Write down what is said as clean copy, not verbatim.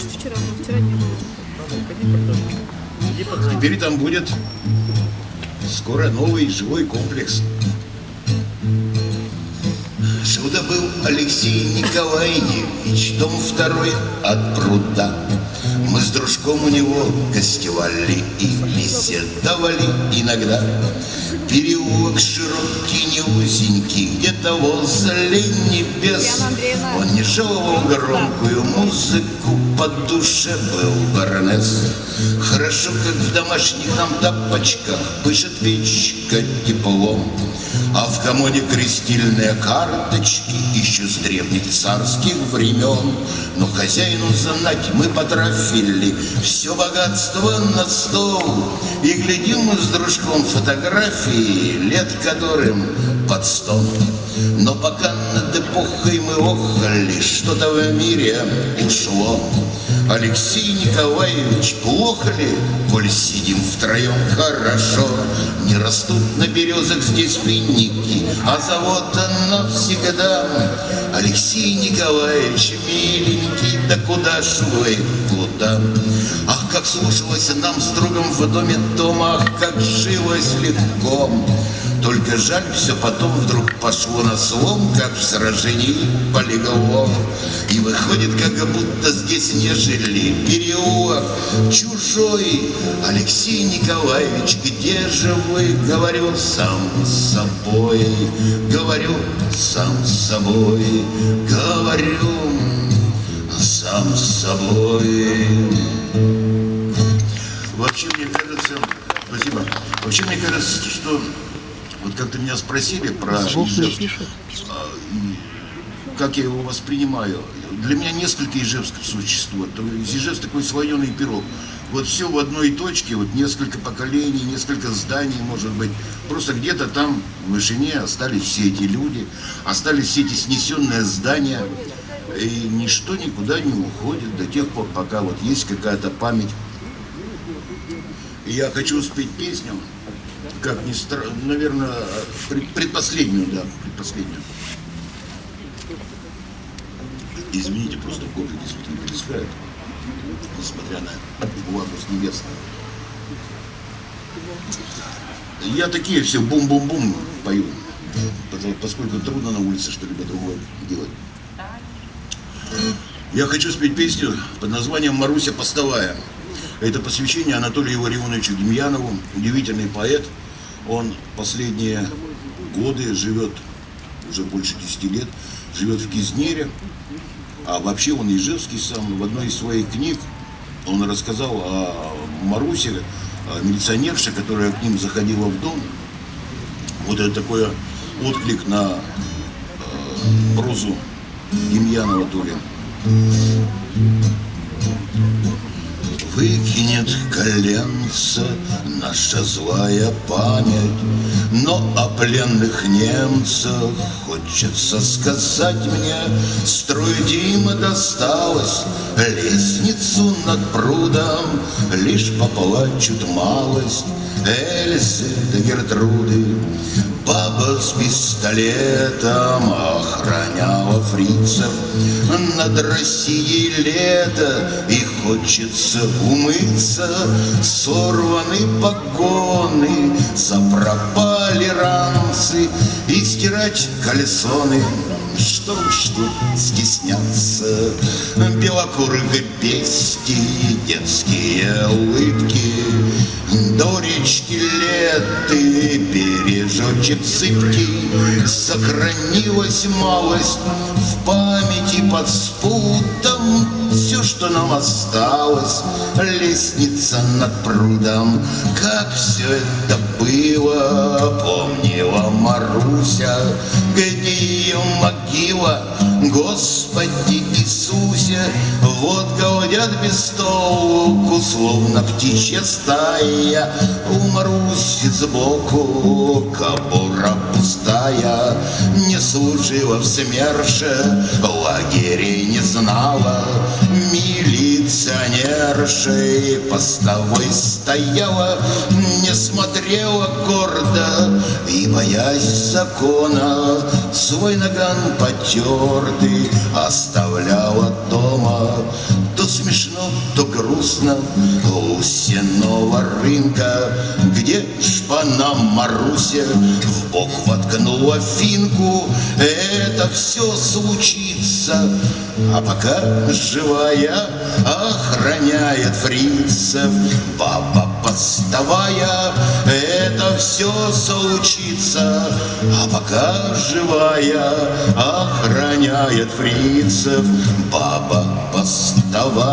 может, вчера, но вчера не было. Теперь там будет скоро новый жилой комплекс. Жил-да был Алексей Николаевич, дом второй от пруда. Мы с дружком у него гостевали и беседовали иногда. Переулок широкий, не узенький, где-то возле небес. Он не жаловал громкую музыку, по душе был баронесс. Хорошо, как в домашних нам тапочках пышет печка теплом, а в комоде крестильные карточки еще с древних царских времен. Но хозяину знать мы потрафили все богатство на стол, и глядим мы с дружком фотографии, лет которым под 100. Но пока над эпохой мы охали, что-то в мире ушло. Алексей Николаевич, плохо ли, коль сидим втроем хорошо? Не растут на березах здесь финики, а завод навсегда. Алексей Николаевич, миленький, да куда ж вы, куда? Ах, как слушалось нам с другом в доме дома, ах, как жилось легко. Только жаль, все потом вдруг пошло на слом, как в сражении полегло. И выходит, как будто здесь не жили, переулок чужой. Алексей Николаевич, где же вы? Говорю сам с собой, говорю сам с собой, говорю сам с собой. Вообще, мне кажется, спасибо. Вообще, мне кажется, что вот как-то меня спросили про Ижевск, как я его воспринимаю. Для меня несколько Ижевсков существует. Ижевск такой слоеный пирог. Вот все в одной точке, вот несколько поколений, несколько зданий, может быть. Просто где-то там в вышине остались все эти люди, остались все эти снесенные здания. И ничто никуда не уходит до тех пор, пока вот есть какая-то память. И я хочу спеть песню, как ни странно, наверное, предпоследнюю, да, предпоследнюю. Извините, просто в горле действительно пересыхает, несмотря на влагу с небес. Я такие все бум-бум-бум пою, поскольку трудно на улице что-либо другое делать. Я хочу спеть песню под названием «Маруся постовая». Это посвящение Анатолию Илларионовичу Демьянову, удивительный поэт. Он последние годы живет, уже больше 10 лет, живет в Кизнере. А вообще он ижевский сам. В одной из своих книг он рассказал о Марусе, милиционерше, которая к ним заходила в дом. Вот это такой отклик на прозу Демьянова то ли. Выкинет коленца наша злая память, но о пленных немцах хочется сказать мне. Строить им досталось лестницу над прудом, лишь поплачут малость Эльзы да Гертруды. Баба с пистолетом охраняла фрицев над Россией лето, и хочется умыться. Сорваны погоны, запропали ранцы, и стирать кальсоны. Что уж тут стесняться, белокурых бестий, детские улыбки. До речки Леты бережочек цыпкий, сохранилась малость в памяти под спутом. Все, что нам осталось, лестница над прудом. Как все это было, помнила Маруся, где ее могила, Господи Иисусе. Вот голодят без толку, словно птичья стая. У Маруси сбоку кобура пустая, не служила в СМЕРШе, лагерей не знала. Милиционершей постовой стояла, не смотрела гордо и, боясь закона, свой наган потертый оставляла дома. То смешно, то грустно у сенного рынка, где шпана Маруся в бок воткнула финку. Это все случится, а пока живая охраняет фрицев баба постовая. Это все случится, а пока живая охраняет фрицев баба постовая.